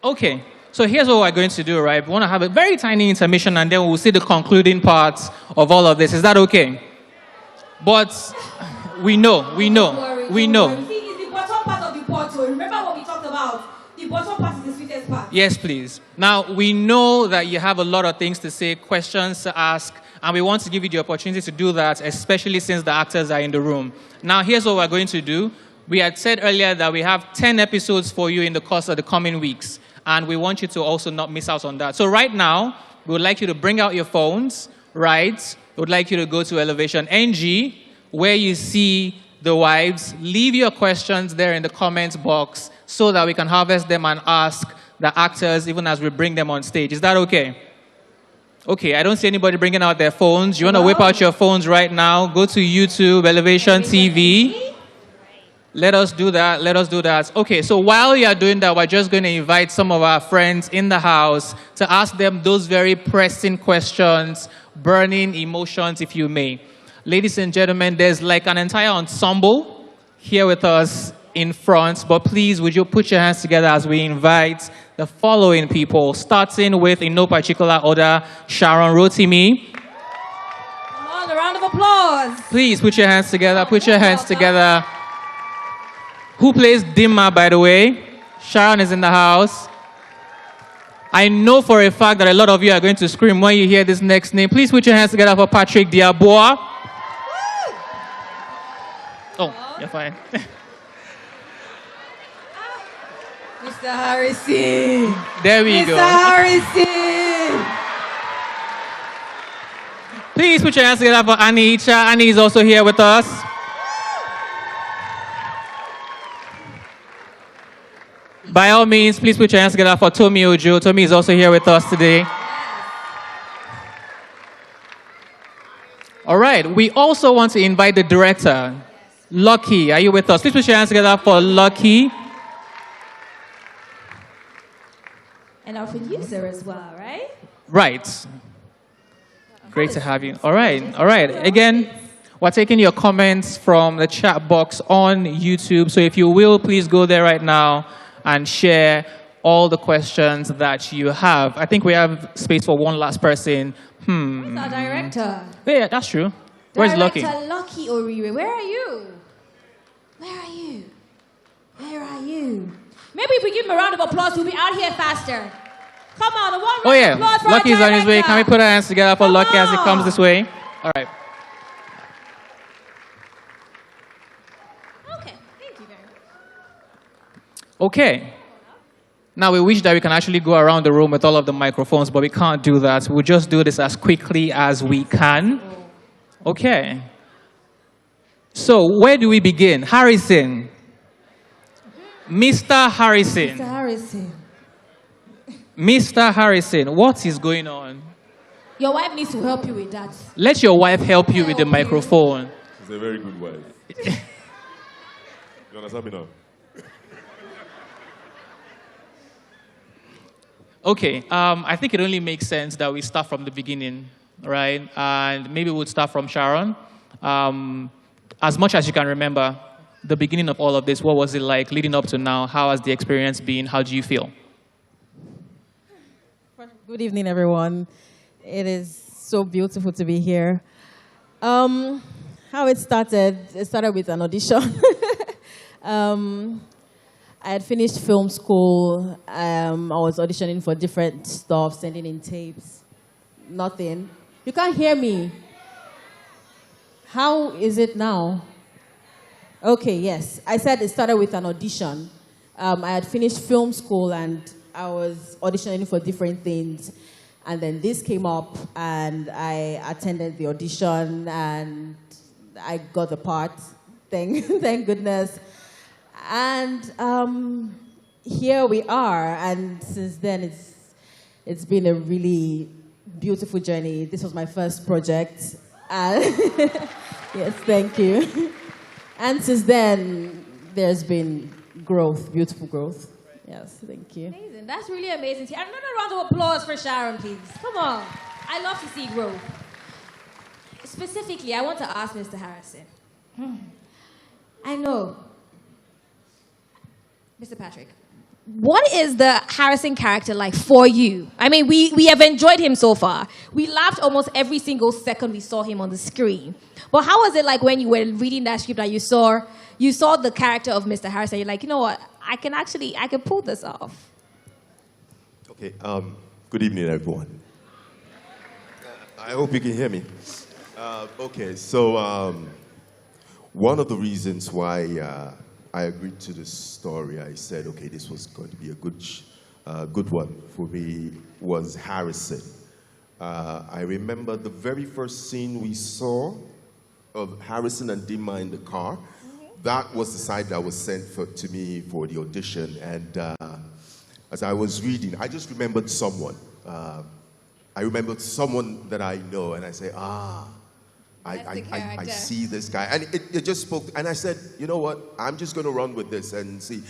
Okay, so here's what we're going to do, right? We want to have a very tiny intermission, and then we'll see the concluding parts of all of this. Is that okay? But we know. See, it's the bottom part of the pot. So remember what we talked about? The bottom part is the sweetest part. Yes, please. Now, we know that you have a lot of things to say, questions to ask, and we want to give you the opportunity to do that, especially since the actors are in the room. Now, here's what we're going to do. We had said earlier that we have 10 episodes for you in the course of the coming weeks, and we want you to also not miss out on that. So right now, we would like you to bring out your phones, right? We would like you to go to Elevation NG, where you see the wives. Leave your questions there in the comments box so that we can harvest them and ask the actors even as we bring them on stage. Is that okay? Okay, I don't see anybody bringing out their phones. You want to whip out your phones right now. Go to YouTube, Elevation TV. Let us do that. Let us do that. Okay, so while you are doing that, we're just going to invite some of our friends in the house to ask them those very pressing questions, burning emotions, if you may. Ladies and gentlemen, there's like an entire ensemble here with us in front, but please, would you put your hands together as we invite the following people, starting with, in no particular order, Sharon Rotimi. Come on, a round of applause. Please, put your hands together. Put your hands together. Who plays Dimma, by the way? Sharon is in the house. I know for a fact that a lot of you are going to scream when you hear this next name. Please put your hands together for Patrick Diabois. Oh, you're fine. Mr. Harrison. There we go. Mr. Harrison. Please put your hands together for Annie Icha. Annie is also here with us. By all means, please put your hands together for Tomi Ojo. Tomi is also here with us today. All right. We also want to invite the director, Lucky. Are you with us? Please put your hands together for Lucky. And our producer as well, right? Right. Great to have you. All right. All right. Again, we're taking your comments from the chat box on YouTube. So if you will, please go there right now and share all the questions that you have. I think we have space for one last person. Where's our director? Yeah, that's true. Where's Lucky? Director Lucky Oriwe. Where are you? Where are you? Where are you? Maybe if we give him a round of applause, we'll be out here faster. Come on, one round of applause for our Lucky's on his way. Can we put our hands together for Lucky as he comes this way? All right. Okay, thank you very much. Okay. Now, we wish that we can actually go around the room with all of the microphones, but we can't do that. We'll just do this as quickly as we can. Okay. So, where do we begin? Harrison. Mr. Harrison. Mr. Harrison. Mr. Harrison, what is going on? Your wife needs to help you with that. Let your wife help you with the microphone. She's a very good wife. You understand me now? Okay, I think it only makes sense that we start from the beginning, right? And maybe we'll start from Sharon. As much as you can remember, the beginning of all of this, what was it like leading up to now? How has the experience been? How do you feel? Good evening, everyone. It is so beautiful to be here. How it started with an audition. I had finished film school. I was auditioning for different stuff, sending in tapes. Nothing. You can't hear me. How is it now? Okay, yes. I said it started with an audition. I had finished film school and I was auditioning for different things. And then this came up and I attended the audition and I got the part. Thank goodness. And here we are. And since then, it's been a really beautiful journey. This was my first project. Yes, thank you. And since then, there's been growth, beautiful growth. Yes, thank you. Amazing. That's really amazing. Another round of applause for Sharon, please. Come on. I love to see growth. Specifically, I want to ask Mr. Harrison. I know. Mr. Patrick, what is the Harrison character like for you? I mean, we have enjoyed him so far. We laughed almost every single second we saw him on the screen. But how was it like when you were reading that script that you saw the character of Mr. Harrison? You're like, you know what? I can pull this off. Okay. Good evening, everyone. I hope you can hear me. Okay. So one of the reasons why I agreed to this story, I said, okay, this was going to be a good one for me, was Harrison. I remember the very first scene we saw of Harrison and Dima in the car. That was the side that was sent to me for the audition. And as I was reading, I just remembered someone. I remembered someone that I know, and I say, I see this guy. And it just spoke. And I said, you know what? I'm just going to run with this and see.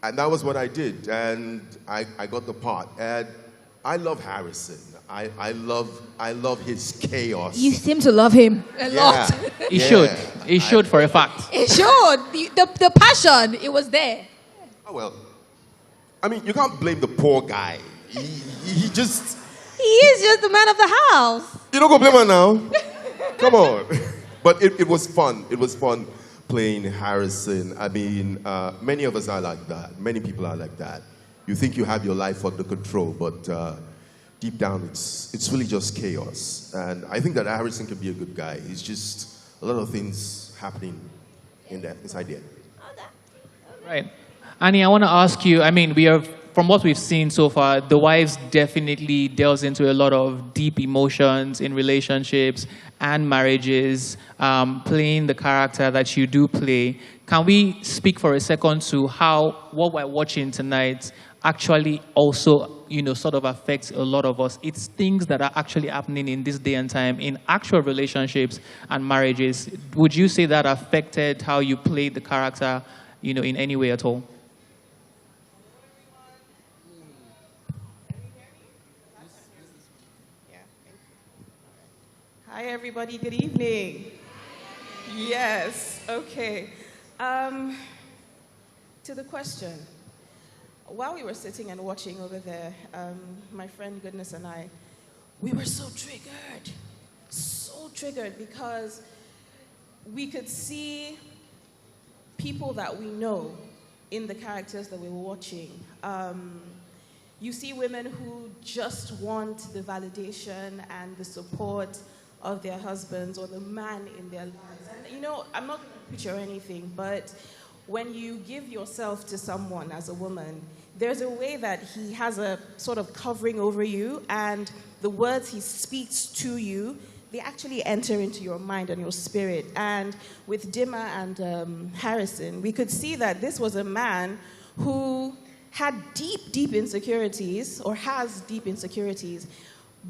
And that was what I did. And I got the part. And I love Harrison. I love his chaos. You seem to love him a lot. He should. He should for a fact. It should. The passion, it was there. Oh, well. I mean, you can't blame the poor guy. He is just the man of the house. You don't go blame her now. Come on. But it was fun. It was fun playing Harrison. I mean, many of us are like that. Many people are like that. You think you have your life under control, but deep down, it's really just chaos. And I think that Harrison can be a good guy. It's just a lot of things happening inside there. Right. Annie, I want to ask you, I mean, from what we've seen so far, The Wives definitely delves into a lot of deep emotions in relationships and marriages, playing the character that you do play. Can we speak for a second to how what we're watching tonight actually also, sort of affects a lot of us? It's things that are actually happening in this day and time in actual relationships and marriages. Would you say that affected how you played the character, in any way at all? Hi, everybody. Good evening. Yes. Okay. To the question. While we were sitting and watching over there, my friend Goodness and I, we were so triggered because we could see people that we know in the characters that we were watching. You see women who just want the validation and the support of their husbands or the man in their lives. And, I'm not going to preach or anything, but when you give yourself to someone as a woman, there's a way that he has a sort of covering over you, and the words he speaks to you, they actually enter into your mind and your spirit. And with Dima and Harrison, we could see that this was a man who had deep insecurities, or has deep insecurities,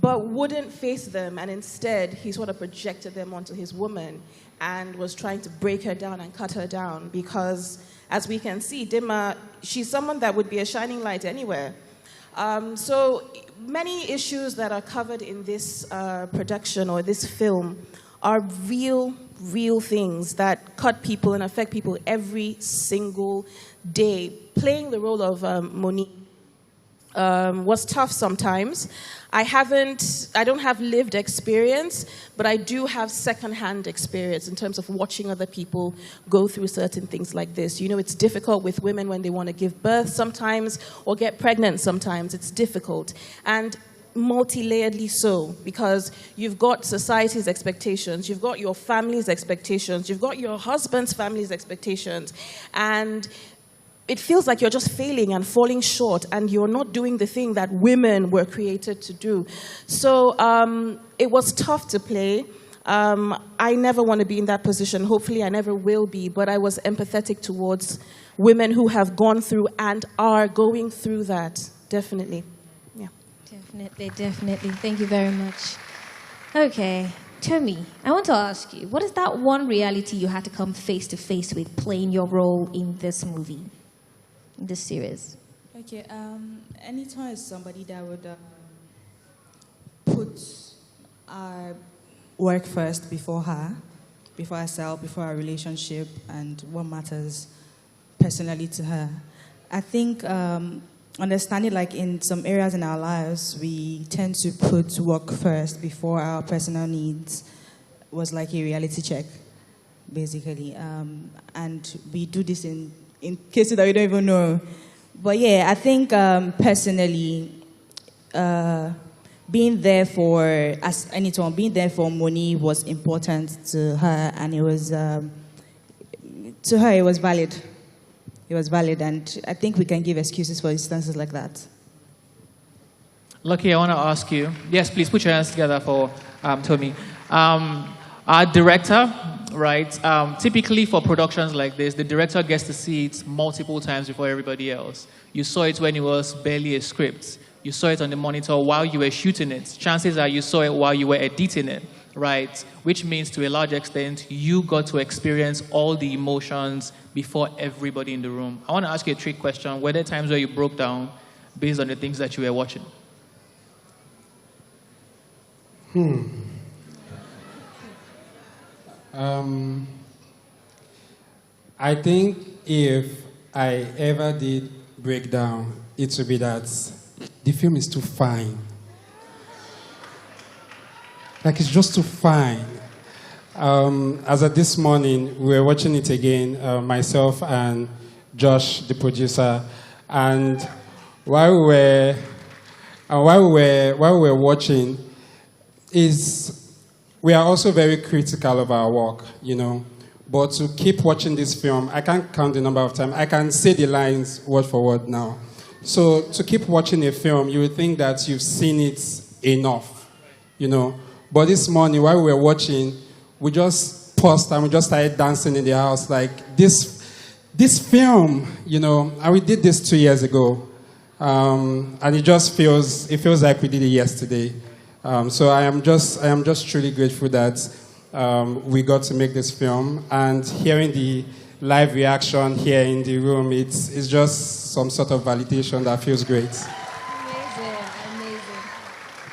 but wouldn't face them, and instead he sort of projected them onto his woman and was trying to break her down and cut her down because, as we can see, Dima, she's someone that would be a shining light anywhere. So many issues that are covered in this production or this film are real things that cut people and affect people every single day. Playing the role of Monique was tough sometimes. I don't have lived experience, but I do have secondhand experience in terms of watching other people go through certain things like this. It's difficult with women when they want to give birth sometimes or get pregnant sometimes. It's difficult. And multi-layeredly so, because you've got society's expectations, you've got your family's expectations, you've got your husband's family's expectations, and it feels like you're just failing and falling short, and you're not doing the thing that women were created to do. So it was tough to play. I never want to be in that position. Hopefully I never will be, but I was empathetic towards women who have gone through and are going through that. Definitely. Yeah. Definitely. Thank you very much. Okay. Tommy, I want to ask you, what is that one reality you had to come face to face with playing your role in this movie? In this series? Okay, anytime it's somebody that would put our work first before herself, before our relationship, and what matters personally to her. I think understanding, like in some areas in our lives, we tend to put work first before our personal needs, was like a reality check, basically. And we do this in cases that we don't even know. But yeah, I think personally, being there for, as anyone, being there for Moni was important to her, and it was, to her, it was valid. It was valid, and I think we can give excuses for instances like that. Lucky, I want to ask you. Yes, please put your hands together for Tommy. Our director, right? Typically for productions like this, the director gets to see it multiple times before everybody else. You saw it when it was barely a script. You saw it on the monitor while you were shooting it. Chances are you saw it while you were editing it, right? Which means to a large extent, you got to experience all the emotions before everybody in the room. I want to ask you a trick question. Were there times where you broke down based on the things that you were watching? I think if I ever did break down, it would be that the film is too fine. Like, it's just too fine. As of this morning, we were watching it again, myself and Josh, the producer, and while we were watching, we are also very critical of our work, you know. But to keep watching this film, I can't count the number of times. I can say the lines word for word now. So to keep watching a film, you would think that you've seen it enough, you know. But this morning, while we were watching, we just paused and we just started dancing in the house. Like, this film, you know, and we did this 2 years ago. And it feels like we did it yesterday. So I am just truly grateful that we got to make this film. And hearing the live reaction here in the room, it's just some sort of validation that feels great.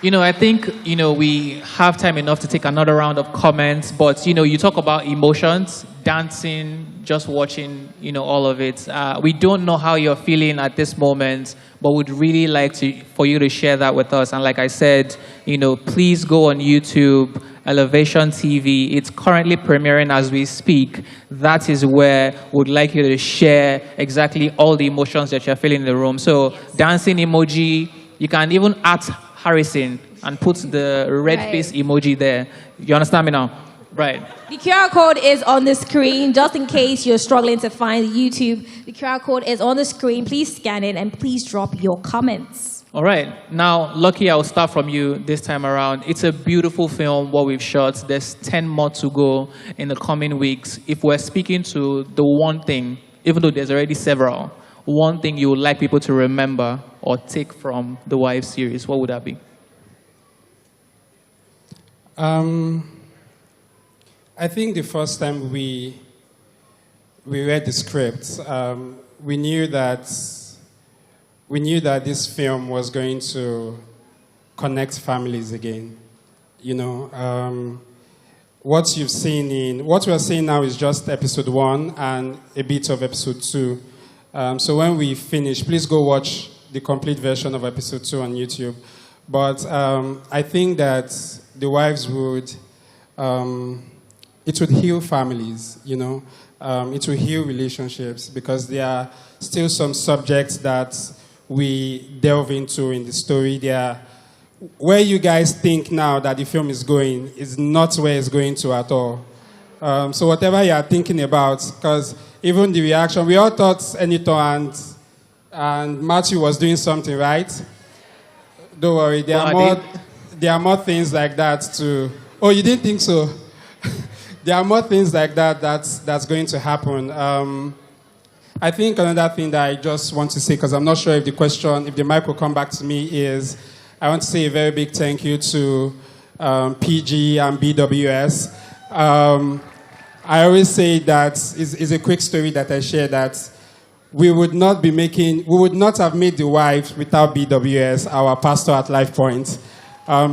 You know, I think, you know, we have time enough to take another round of comments, but, you know, you talk about emotions, dancing, just watching, you know, all of it. We don't know how you're feeling at this moment, but would really like for you to share that with us. And like I said, you know, please go on YouTube, Elevation TV. It's currently premiering as we speak. That is where we'd like you to share exactly all the emotions that you're feeling in the room. So, dancing emoji, you can even add Harrison and put the red face emoji there. You understand me now? Right. The QR code is on the screen, just in case you're struggling to find YouTube. The QR code is on the screen. Please scan it and please drop your comments. All right. Now, Lucky, I'll start from you this time around. It's a beautiful film, what we've shot. There's 10 more to go in the coming weeks. If we're speaking to the one thing, even though there's already several, one thing you would like people to remember or take from the Wives series, what would that be? I think the first time we read the script, we knew that this film was going to connect families again. You know, what we're seeing now is just episode 1 and a bit of episode 2. So when we finish, please go watch the complete version of episode 2 on YouTube. But I think that the Wives it would heal families, you know. It will heal relationships because there are still some subjects that we delve into in the story. Where you guys think now that the film is going is not where it's going to at all. So whatever you are thinking about, because even the reaction, we all thought Enito and Matthew was doing something, right? Don't worry, there are more things like that too. Oh, you didn't think so? There are more things like that that's going to happen. I think another thing that I just want to say, because I'm not sure if the mic will come back to me, is I want to say a very big thank you to PG and BWS. I always say that is a quick story that I share, that we would not have made The Wives without BWS, our pastor at Life Point,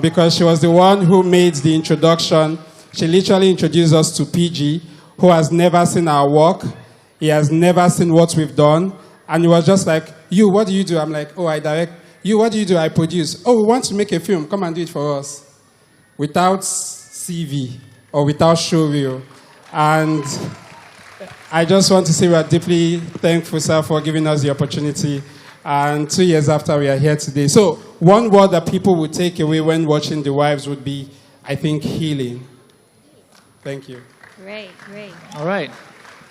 because she was the one who made the introduction. She literally introduced us to PG, who has never seen our work. He has never seen what we've done. And it was just like, you, what do you do? I'm like, oh, I direct. You, what do you do? I produce. Oh, we want to make a film. Come and do it for us. Without CV or without showreel. And I just want to say we are deeply thankful, sir, for giving us the opportunity. And 2 years after, we are here today. So one word that people would take away when watching The Wives would be, I think, healing. Thank you. Great, great. All right.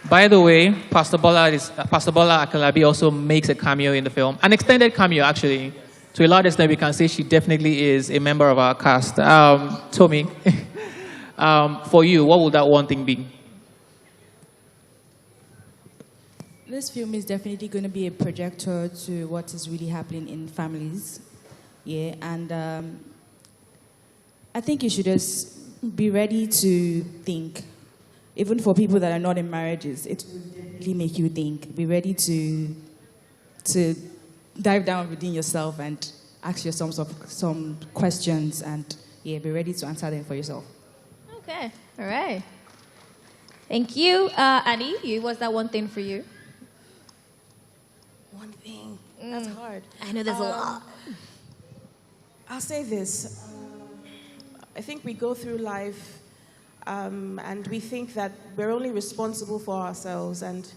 By the way, Pastor Bola Akinlabi also makes a cameo in the film. An extended cameo, actually. To a large extent, we can say she definitely is a member of our cast. Tommy, for you, what would that one thing be? This film is definitely going to be a projector to what is really happening in families. Yeah, and I think you should just be ready to think. Even for people that are not in marriages, it will definitely make you think. Be ready to dive down within yourself and ask yourself some questions and be ready to answer them for yourself. Okay, all right. Thank you. Annie, what's that one thing for you? One thing. That's hard. I know there's a lot. I'll say this. I think we go through life and we think that we're only responsible for ourselves and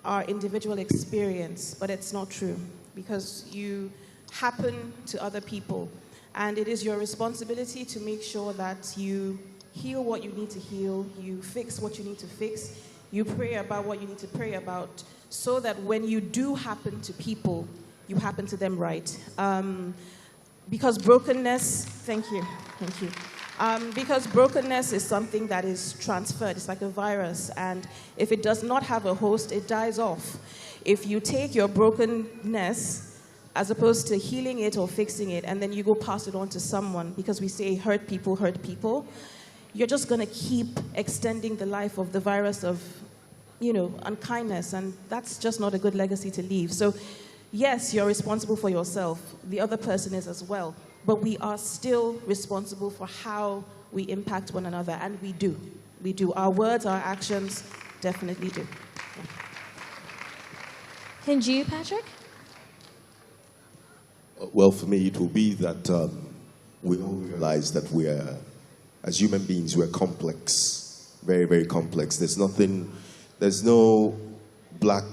our individual experience, but it's not true because you happen to other people. And it is your responsibility to make sure that you heal what you need to heal, you fix what you need to fix, you pray about what you need to pray about, so that when you do happen to people, you happen to them right. Because brokenness, thank you. Because brokenness is something that is transferred. It's like a virus, and if it does not have a host, it dies off. If you take your brokenness as opposed to healing it or fixing it, and then you go pass it on to someone, because we say hurt people, you're just going to keep extending the life of the virus of, unkindness, and that's just not a good legacy to leave. So, yes, you're responsible for yourself. The other person is as well. But we are still responsible for how we impact one another, and we do. We do. Our words, our actions definitely do. And you, Patrick? Well, for me, it will be that we all realize that as human beings, we're complex, very, very complex. There's no black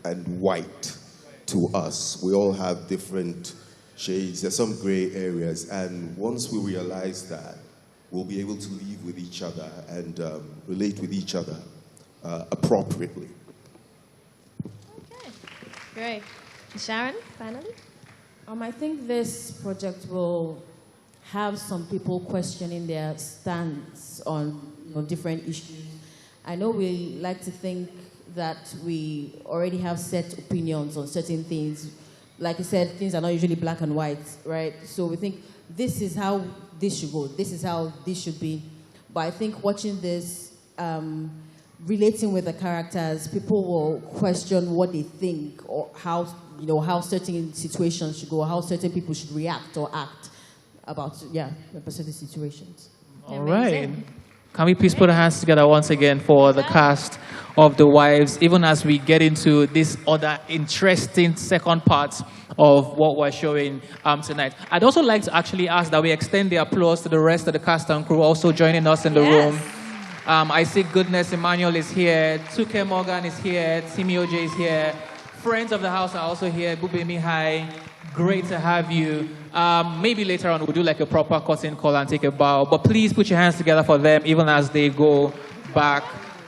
and white to us. We all have different shades. There's some gray areas. And once we realize that, we'll be able to live with each other and relate with each other appropriately. Okay, great. Sharon, finally? I think this project will have some people questioning their stance on different issues. I know we like to think that we already have set opinions on certain things. Like I said, things are not usually black and white, right? So we think this is how this should go, this is how this should be. But I think watching this, relating with the characters, people will question what they think or how certain situations should go, how certain people should react or act about certain situations. All right. Can we please put our hands together once again for the cast of The Wives, even as we get into this other interesting second part of what we're showing tonight. I'd also like to actually ask that we extend the applause to the rest of the cast and crew also joining us in the room. I see Goodness Emmanuel is here, Tuke Morgan is here, Timmy OJ is here, friends of the house are also here, Bubemi Hi, great to have you. Maybe later on we'll do like a proper curtain call and take a bow, but please put your hands together for them even as they go back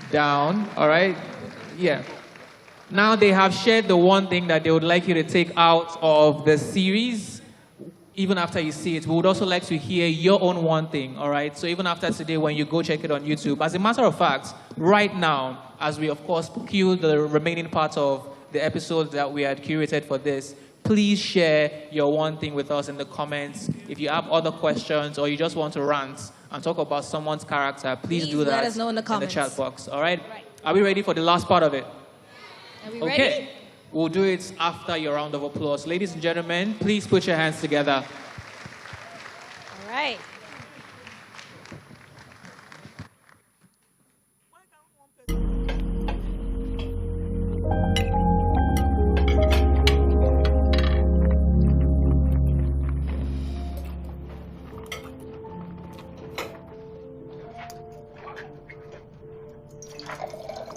down, all right? Yeah. Now they have shared the one thing that they would like you to take out of the series, even after you see it. We would also like to hear your own one thing, all right? So even after today, when you go check it on YouTube, as a matter of fact, right now, as we of course cue the remaining part of the episodes that we had curated for this, please share your one thing with us in the comments. If you have other questions or you just want to rant and talk about someone's character, please do that let us know in the comments. chat box, all right? Are we ready for the last part of it? Are we Okay. ready? We'll do it after your round of applause. Ladies and gentlemen, please put your hands together. All right.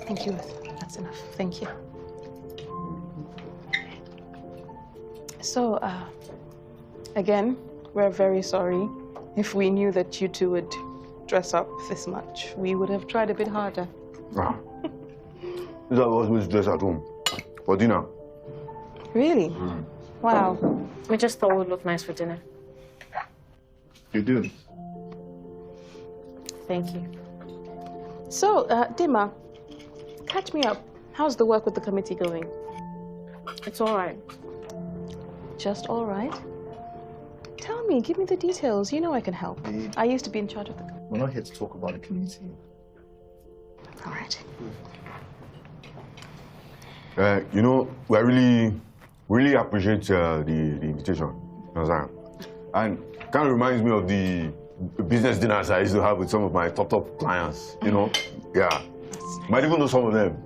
Thank you. That's enough. Thank you. So, again, we're very sorry. If we knew that you two would dress up this much, we would have tried a bit harder. Ah. This is always dress at home. For dinner. Really? Wow. We just thought it would look nice for dinner. You do? Thank you. So, Dima, catch me up. How's the work with the committee going? It's all right. Just all right? Tell me, give me the details. You know I can help. I used to be in charge of the... We're not here to talk about the community. All right. You know, we really appreciate the invitation. You know what I'm saying? And kind of reminds me of the business dinners I used to have with some of my top clients, you know? Yeah. Might even know some of them.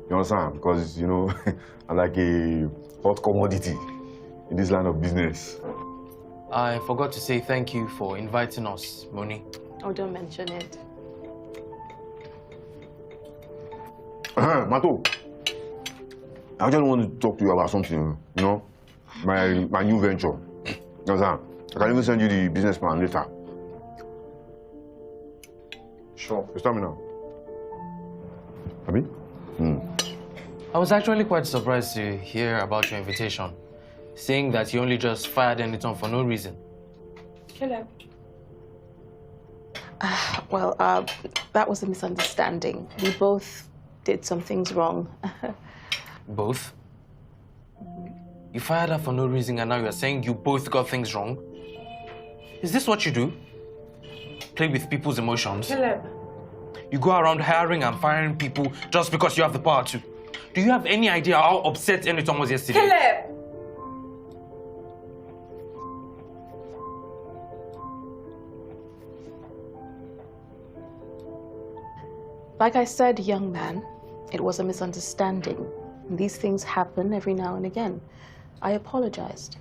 You understand? Because, you know, I'm like a hot commodity in this line of business. I forgot to say thank you for inviting us, Moni. Oh, don't mention it. Mato, I just want to talk to you about something, you know? My new venture. You understand? I can even send you the business plan later. Sure. Just tell me now. Abi? I was actually quite surprised to hear about your invitation, saying that you only just fired Anyton for no reason. Hello. Well, that was a misunderstanding. We both did some things wrong. Both? You fired her for no reason and now you're saying you both got things wrong? Is this what you do? Play with people's emotions? Hello. You go around hiring and firing people just because you have the power to. Do you have any idea how upset Anyton was yesterday? Hello. Like I said, young man, it was a misunderstanding. These things happen every now and again. I apologized.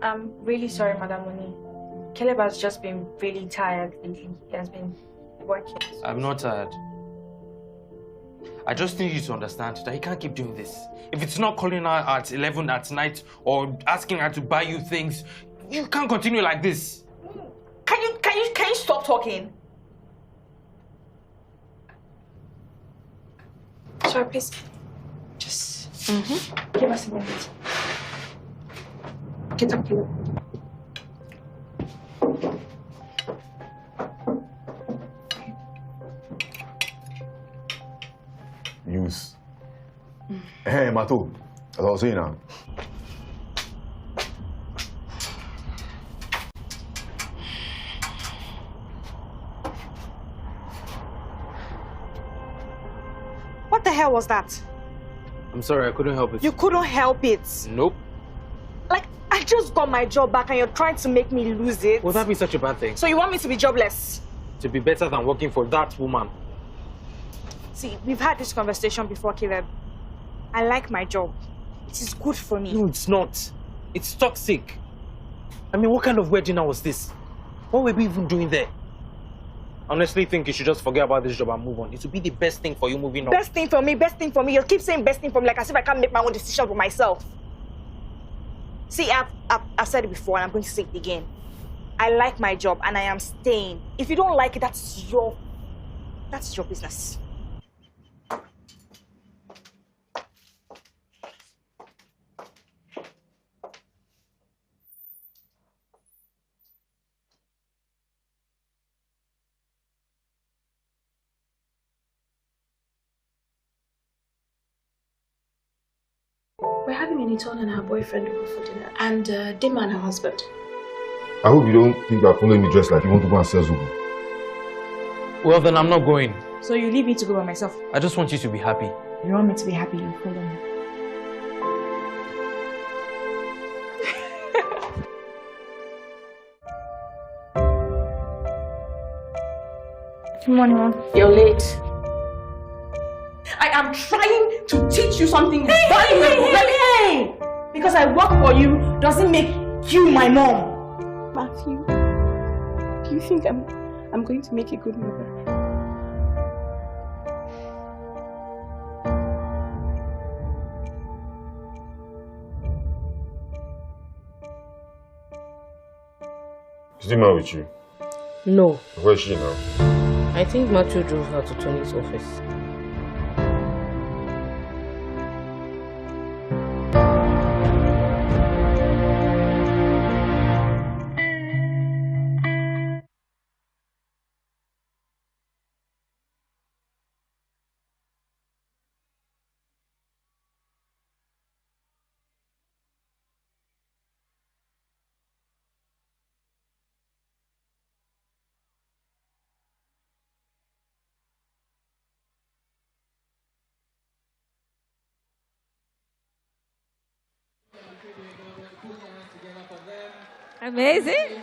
I'm really sorry, Madam Moni. Caleb has just been really tired lately. He has been working. I'm not tired. I just need you to understand that you can't keep doing this. If it's not calling her at 11 at night or asking her to buy you things, you can't continue like this. Can you stop talking? Sorry, please. Just give us a minute. Get up here. Use. Hey, Mato, as I was saying now. What the hell was that? I'm sorry, I couldn't help it. You couldn't help it. Nope. Like, I just got my job back and you're trying to make me lose it. Would that be such a bad thing? So you want me to be jobless? To be better than working for that woman. See, we've had this conversation before, Caleb. I like my job. It is good for me. No, it's not. It's toxic. I mean, what kind of wedding was this? What were we even doing there? I honestly think you should just forget about this job and move on. It would be the best thing for you moving on. Best thing for me, best thing for me. You keep saying best thing for me like as if I can't make my own decision for myself. See, I've said it before and I'm going to say it again. I like my job and I am staying. If you don't like it, that's your business. We're having Anyton and her boyfriend over for dinner, and Dima and her husband. I hope you don't think you're following me dressed like you want to go and sell Zubu. Well, then I'm not going. So you leave me to go by myself? I just want you to be happy. You want me to be happy, you follow me. Good morning, Mom. You're late. I am trying to teach you something valuable. Hey! Because I work for you doesn't make you my mom. Matthew, do you think I'm going to make a good mother? Is he mad with you? No. Where is she now? I think Matthew drove her to Tony's office. Amazing.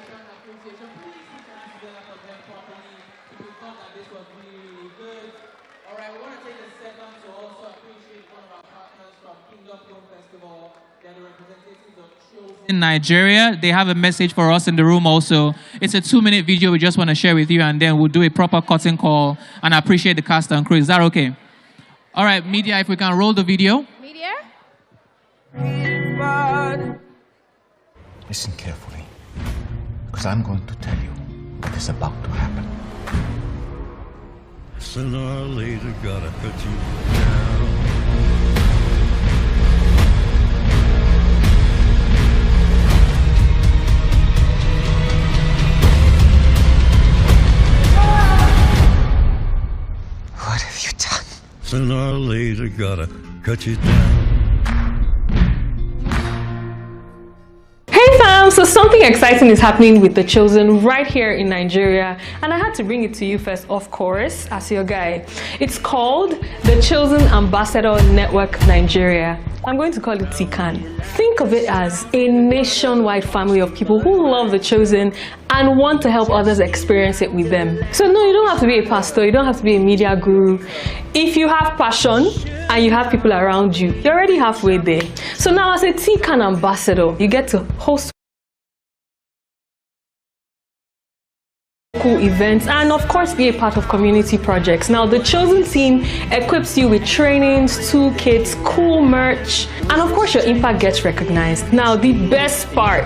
In Nigeria, they have a message for us in the room also. It's a 2-minute video we just want to share with you, and then we'll do a proper curtain call and appreciate the cast and crew. Is that okay? All right, media, if we can roll the video. Media? Listen carefully, because I'm going to tell you what is about to happen. Sooner or later, gotta cut you down. What have you done? Sooner or later, gotta cut you down. Hey fam, so something exciting is happening with The Chosen right here in Nigeria, and I had to bring it to you first, of course, as your guy. It's called The Chosen Ambassador Network Nigeria. I'm going to call it TCAN. Think of it as a nationwide family of people who love The Chosen and want to help others experience it with them. So no, you don't have to be a pastor, you don't have to be a media guru. If you have passion and you have people around you, you're already halfway there. So now as a TCAN ambassador, you get to host cool events and of course be a part of community projects. Now the Chosen team equips you with trainings, toolkits, cool merch, and of course your impact gets recognized. Now the best part,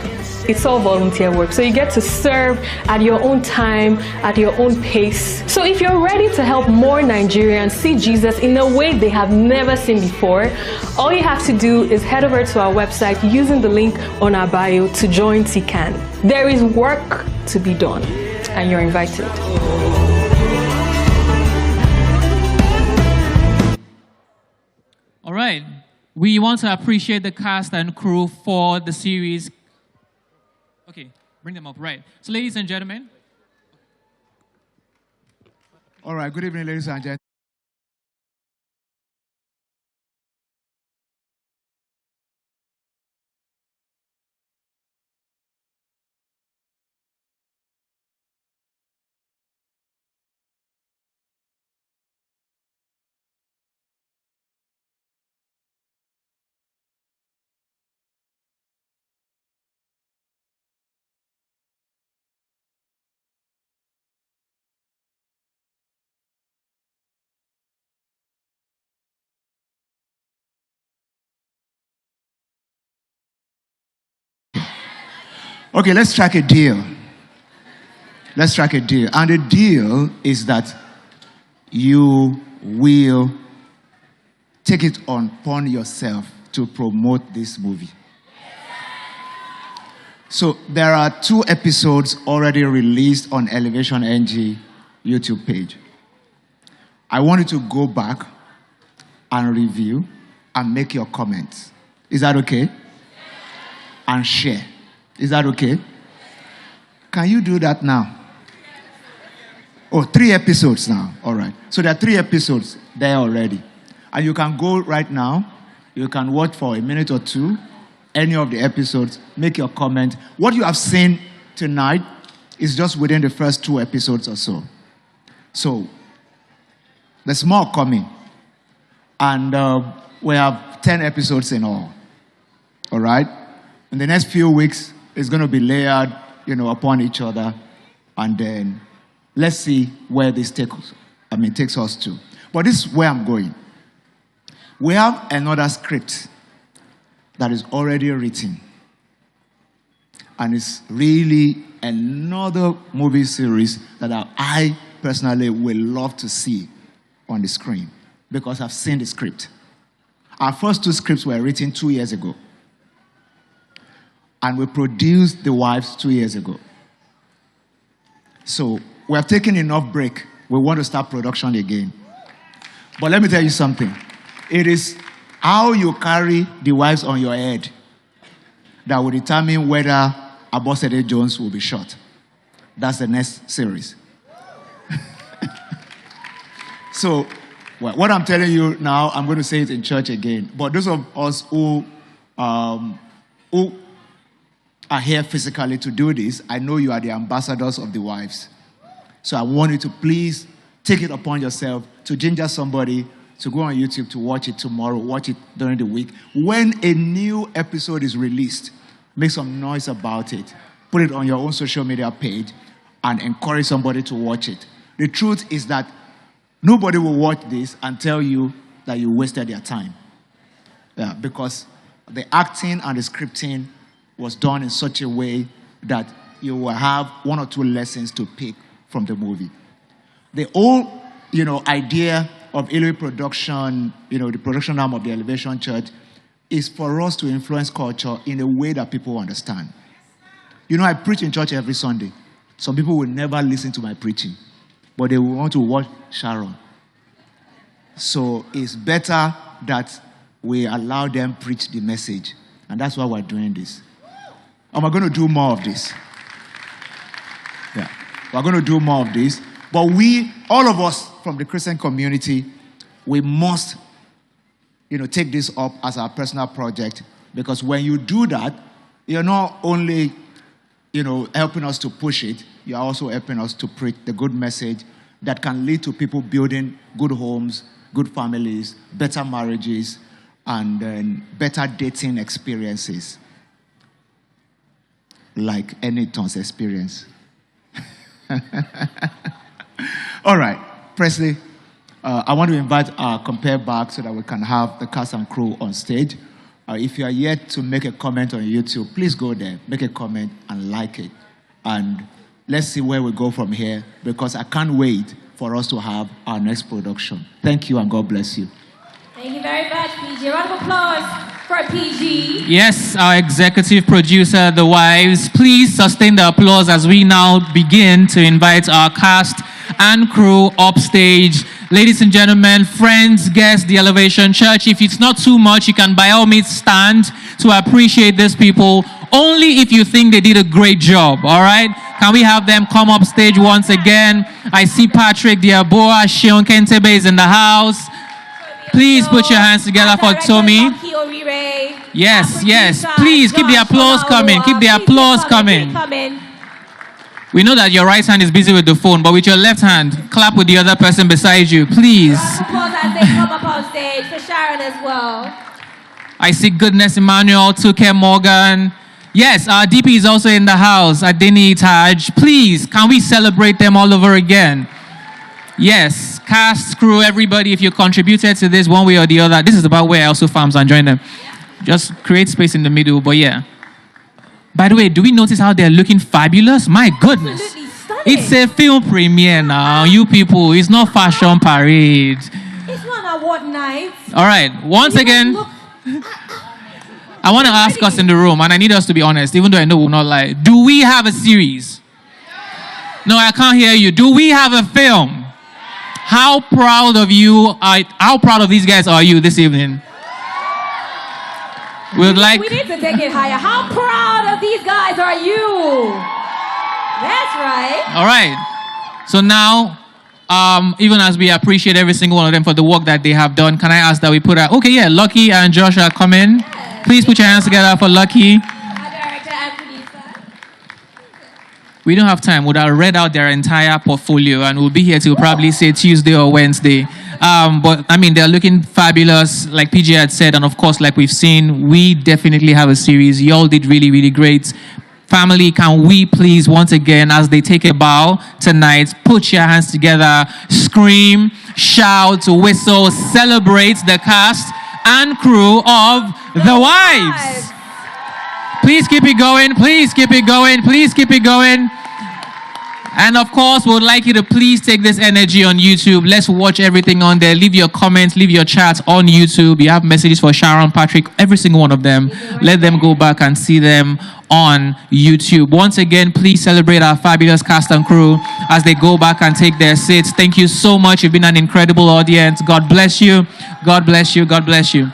it's all volunteer work, so you get to serve at your own time, at your own pace. So if you're ready to help more Nigerians see Jesus in a way they have never seen before, all you have to do is head over to our website using the link on our bio to join TCAN. There is work to be done, and you're invited. All right. We want to appreciate the cast and crew for the series. Okay, bring them up, right. So ladies and gentlemen. All right, good evening, ladies and gentlemen. Okay, let's strike a deal. Let's strike a deal. And the deal is that you will take it upon yourself to promote this movie. So there are 2 episodes already released on Elevation NG YouTube page. I want you to go back and review and make your comments. Is that okay? And share. Is that okay? Can you do that now? Oh, 3 episodes now. All right. So there are 3 episodes there already. And you can go right now. You can watch for a minute or 2. Any of the episodes. Make your comment. What you have seen tonight is just within the first 2 episodes or so. So there's more coming. And we have 10 episodes in all. All right? In the next few weeks, it's going to be layered, upon each other. And then let's see where this takes us to. But this is where I'm going. We have another script that is already written. And it's really another movie series that I personally will love to see on the screen because I've seen the script. Our first 2 scripts were written 2 years ago. And we produced The Wives 2 years ago. So we have taken enough break. We want to start production again. But let me tell you something. It is how you carry The Wives on your head that will determine whether Abosede Jones will be shot. That's the next series. So, what I'm telling you now, I'm going to say it in church again. But those of us who are here physically to do this, I know you are the ambassadors of The Wives. So I want you to please take it upon yourself to ginger somebody to go on YouTube to watch it tomorrow, watch it during the week. When a new episode is released, make some noise about it. Put it on your own social media page and encourage somebody to watch it. The truth is that nobody will watch this and tell you that you wasted their time. Yeah, because the acting and the scripting was done in such a way that you will have 1 or 2 lessons to pick from the movie. The whole, idea of Eloi production, the production arm of the Elevation Church, is for us to influence culture in a way that people understand. I preach in church every Sunday. Some people will never listen to my preaching, but they will want to watch Sharon. So it's better that we allow them preach the message. And that's why we're doing this. And we're going to do more of this. Yeah, we're going to do more of this. But all of us from the Christian community, we must, take this up as our personal project. Because when you do that, you're not only, helping us to push it, you're also helping us to preach the good message that can lead to people building good homes, good families, better marriages, and then better dating experiences. Like Anyton's experience. All right, Presley, I want to invite our compare back so that we can have the cast and crew on stage. If you are yet to make a comment on YouTube, please go there, make a comment and like it. And let's see where we go from here, because I can't wait for us to have our next production. Thank you and God bless you. Thank you very much, PG. A round of applause for PG. Yes, our executive producer, The Wives. Please sustain the applause as we now begin to invite our cast and crew upstage. Ladies and gentlemen, friends, guests, the Elevation Church, if it's not too much, you can by all means stand to appreciate these people, only if you think they did a great job, all right? Can we have them come up stage once again? I see Patrick Diaboa, Shion Kentebe is in the house. Please put your hands together for Tommy. Yes, yes. Please keep the applause coming. Keep the applause coming. We know that your right hand is busy with the phone, but with your left hand, clap with the other person beside you, please. Applause as they come up on stage for Sharon as well. I see Goodness Emmanuel, Tuke Morgan. Yes, our DP is also in the house, Adeni Taj. Please, can we celebrate them all over again? Yes, cast, crew, everybody, if you contributed to this one way or the other, this is about where also farms and join them. Just create space in the middle, but yeah. By the way, do we notice how they're looking fabulous? My goodness. It's a film premiere now, you people. It's not fashion parade. It's not an award night. All right, once again, I want to ask us in the room, and I need us to be honest, even though I know we'll not lie. Do we have a series? No, I can't hear you. Do we have a film? How proud of these guys are you this evening? We need to take it higher. How proud of these guys are you? That's right. All right. So now, even as we appreciate every single one of them for the work that they have done, can I ask that we put out... Okay, yeah, Lucky and Josh are coming. Please put your hands together for Lucky. We don't have time. We'd have read out their entire portfolio and we'll be here till probably say Tuesday or Wednesday. But I mean, they're looking fabulous, like PJ had said, and of course, like we've seen, we definitely have a series. Y'all did really, really great. Family, can we please, once again, as they take a bow tonight, put your hands together, scream, shout, whistle, celebrate the cast and crew of The Wives. Please keep it going. Please keep it going. Please keep it going. And of course, we would like you to please take this energy on YouTube. Let's watch everything on there. Leave your comments, leave your chats on YouTube. You have messages for Sharon, Patrick, every single one of them. Let them go back and see them on YouTube. Once again, please celebrate our fabulous cast and crew as they go back and take their seats. Thank you so much. You've been an incredible audience. God bless you. God bless you. God bless you.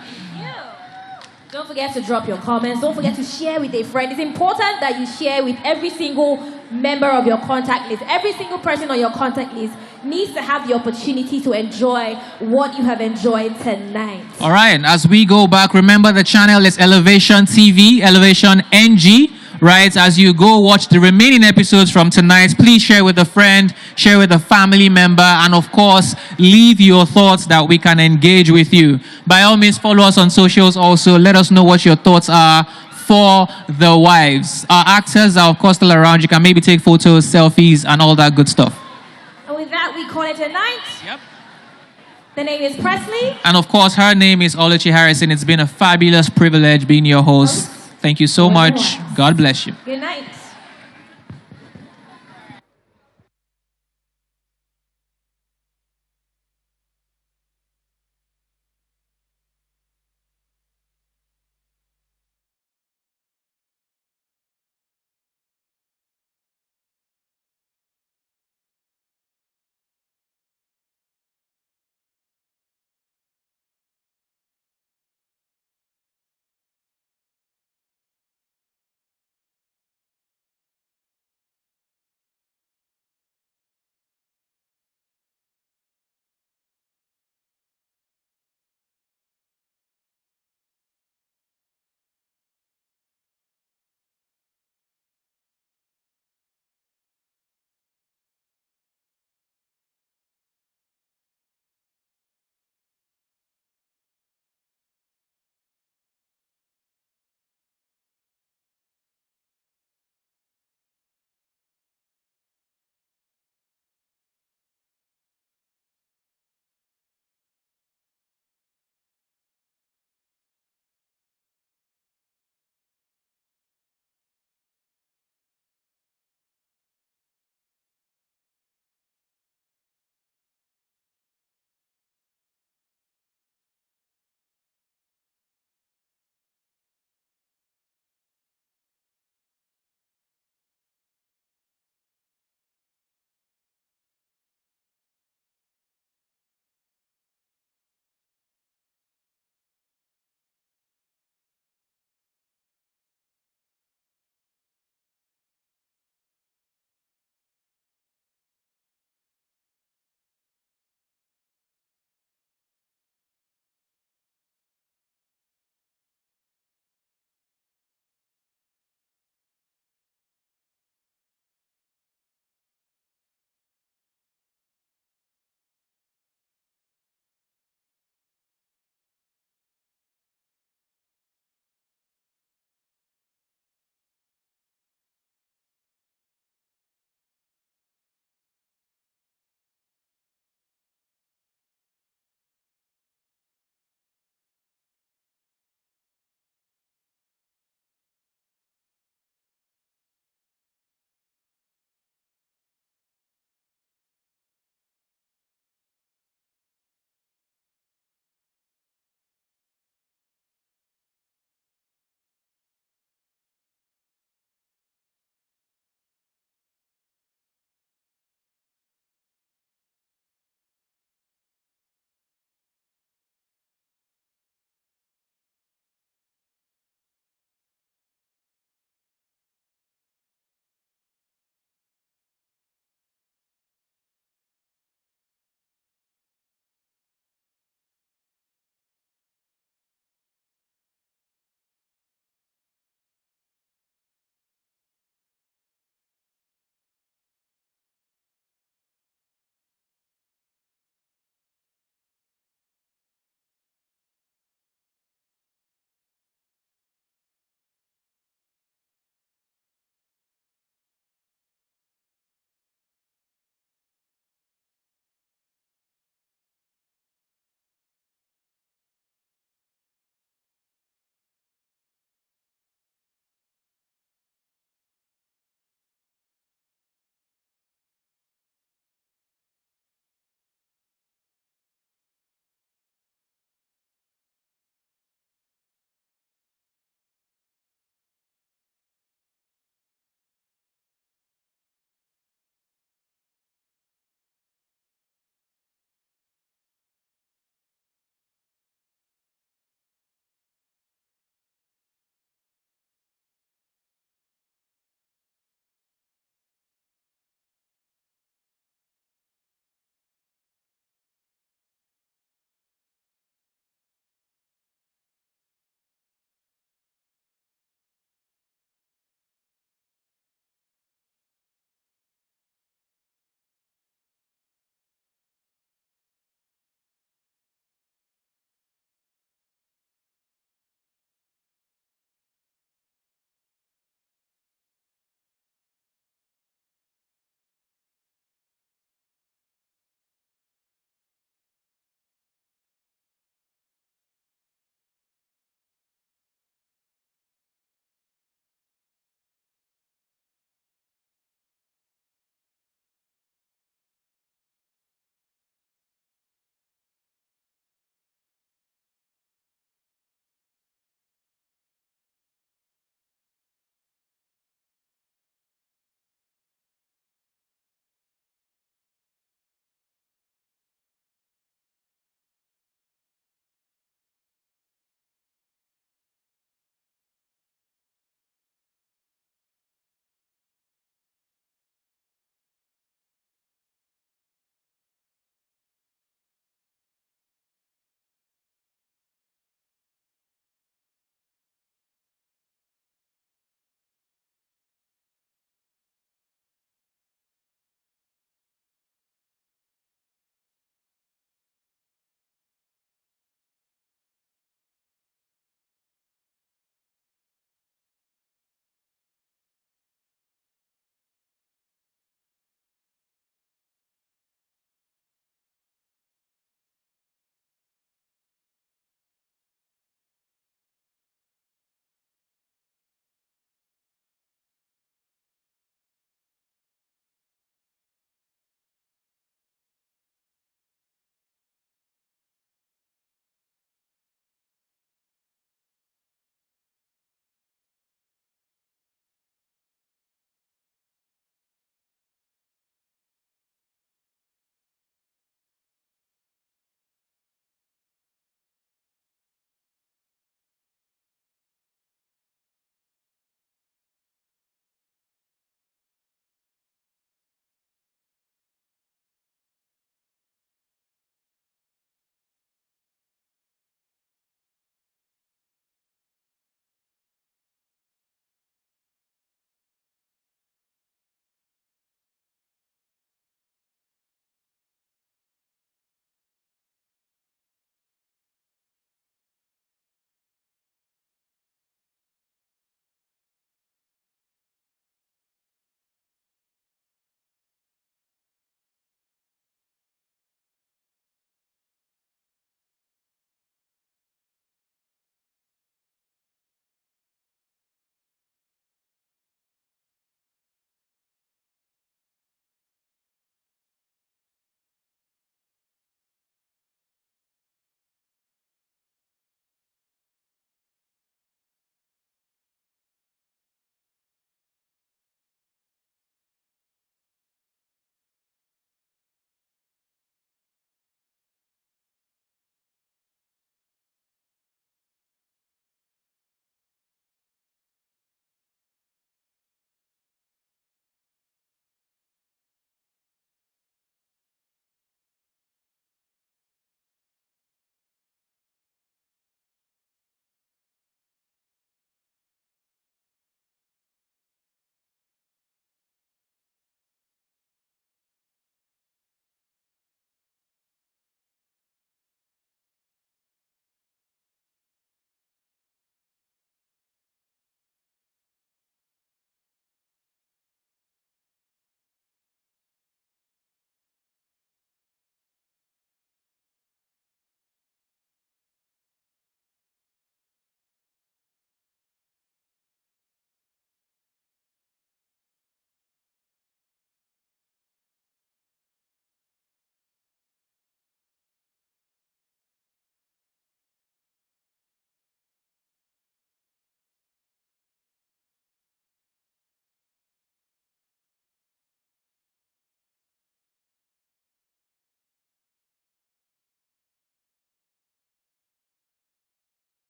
Don't forget to drop your comments. Don't forget to share with a friend. It's important that you share with every single member of your contact list. Every single person on your contact list needs to have the opportunity to enjoy what you have enjoyed tonight. All right, as we go back, remember the channel is Elevation TV, Elevation NG. Right, as you go watch the remaining episodes from tonight, please share with a friend, share with a family member, and of course, leave your thoughts that we can engage with you. By all means, follow us on socials also. Let us know what your thoughts are for the wives. Our actors are of course still around. You can maybe take photos, selfies, and all that good stuff. And with that, we call it a night. Yep. The name is Presley. And of course, her name is Oluchi Harrison. It's been a fabulous privilege being your host. Thank you so much. God bless you. Good night.